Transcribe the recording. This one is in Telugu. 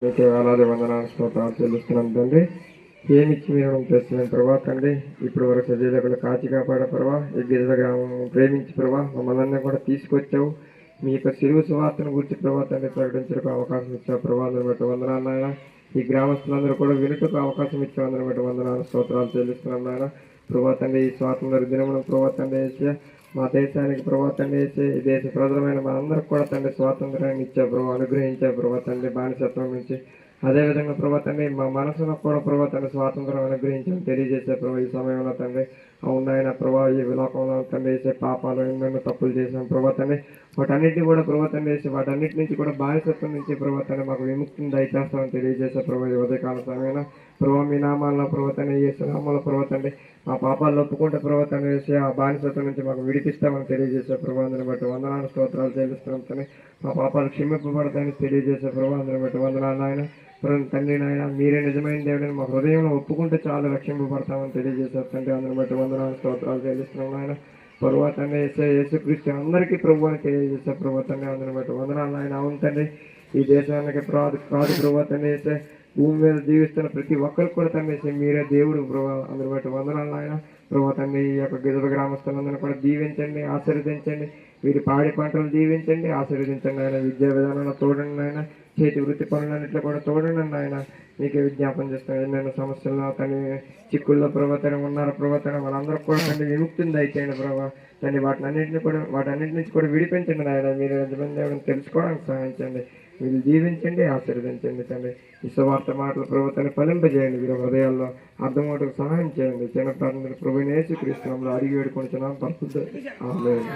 మీకు వేలాది వందనాలు స్తోత్రాలు చెల్లిస్తున్నాం తండ్రి. ఏమిచ్చి మీరు తెస్తున్నాం ప్రభా తండ్రి. ఇప్పుడు వరకు సజీవులు కాచి కాపాడ ప్రభా, ఈ గిరిజ గ్రామం ప్రేమించి ప్రభా మమ్మల్ని కూడా తీసుకొచ్చావు. మీ యొక్క సిలువ సువార్తను గురించి ప్రభా తండ్రి ప్రకటించడానికి అవకాశం ఇచ్చావు ప్రభా. అందరూ బట్టి వందనాలు నాయన. ఈ గ్రామస్తులందరూ కూడా వినుటకు అవకాశం ఇచ్చావు. అందరూ బట్టి వందనాలు స్తోత్రాలు చెల్లిస్తున్నాం నాయన. ప్రభా తండ్రి ఈ స్వాతంత్ర దినమును ప్రభా తండ్రి వేసే మా దేశానికి ప్రభా తండ్రి వేసే ఈ దేశ ప్రజలమైన మనందరికి కూడా తండ్రి స్వాతంత్రాన్ని ఇచ్చే ప్రభావ అనుగ్రహించే ప్రభా తండ్రి బానిసత్వం నుంచి. అదేవిధంగా ప్రభా తండ్రి మా మనసును కూడా ప్రభా తండ్రి స్వాతంత్రం అనుగ్రహించని తెలియజేసే ప్రభా ఈ సమయంలో తండ్రి. అవునాయన ప్రభా ఈ విలోకంలో తండ్రి వేసే పాపాలు ఎన్నెన్నో తప్పులు చేసాం ప్రభా తండ్రి. వాటన్నిటిని కూడా ప్రభా తండ్రి వేసి వాటన్నిటి నుంచి కూడా బానిసత్వం నుంచి ప్రభా తండ్రి మాకు విముక్తిని దయచేస్తామని తెలియజేసే ప్రభా ఈ ఉదయకాల సమయంలో ప్రభా మీ నామాల్లో ప్రభా తండ్రి యేసు నామాల్లో ప్రభా తండ్రి మా పాపాలు ఒప్పుకుంటే ప్రభా తండ్రి వేసి ఆ బానిసత్వం నుంచి మాకు విడిపిస్తామని తెలియజేసే ప్రభా. అందరిని బట్టి వందనాలు స్తోత్రాలు చెల్లిస్తున్నాం తండ్రి. మా పాపాలు క్షమింపబడతాయని తెలియజేసే ప్రభా. అందరిని బట్టి వందనాలు నాయన. తండ్రి నాయన మీరే నిజమైన దేవుడని మా హృదయంలో ఒప్పుకుంటే చాలా రక్షింపబడతామని తెలియజేశారు తండ్రి. అందరిని బట్టి వందనాలు స్తోత్రాలు చెల్లిస్తున్నాం నాయన. ప్రభా తండ్రి యేసుక్రీస్తు అందరికీ ప్రభు అని తెలియజేసే ప్రభా తండ్రి. అందరిని బట్టి వందనాలు నాయన. అవును తండ్రి ఈ దేశానికి కాదు ప్రభా తండ్రి వేసే భూమి మీద జీవిస్తున్న ప్రతి ఒక్కరికి కూడా తండ్రి మీరే దేవుడు ప్రభా. అందరి బట్టి వందనాలు ఆయన. ప్రభా తండ్రి ఈ యొక్క గిరిజ గ్రామస్తులందరినీ కూడా దీవించండి, ఆశీర్వదించండి. వీరి పాడి పంటలు దీవించండి, ఆశీర్వదించండి ఆయన. విద్యా విధానంలో తోడండి ఆయన. చేతి వృత్తి పనులన్నింటిలో కూడా తోడండి ఆయన. మీకే విజ్ఞాపన చేస్తాను. ఎన్నెన్నో సమస్యల్లో తను చిక్కుల్లో ప్రభావం ఉన్నారు ప్రభావం వాళ్ళందరికీ కూడా తండ్రి విముక్తిని దయచేయండి ప్రభావ తండ్రి. వాటన్నిటి నుంచి కూడా విడిపించండి ఆయన. మీరు ఎంతమంది దేవుడిని తెలుసుకోవడానికి సహాయించండి. మీరు జీవించండి, ఆశీర్వదించండి తండ్రి. విశ్వార్త మాటలు ప్రభుత్వాన్ని ఫలింపజేయండి. మీరు హృదయాల్లో అర్థమవుటకు సహాయం చేయండి. చిన్న ప్రార్థన ప్రభువుని యేసుక్రీస్తునామములో అడిగి వేడుకొనుచున్నాం పరిశుద్ధ ఆమేన్.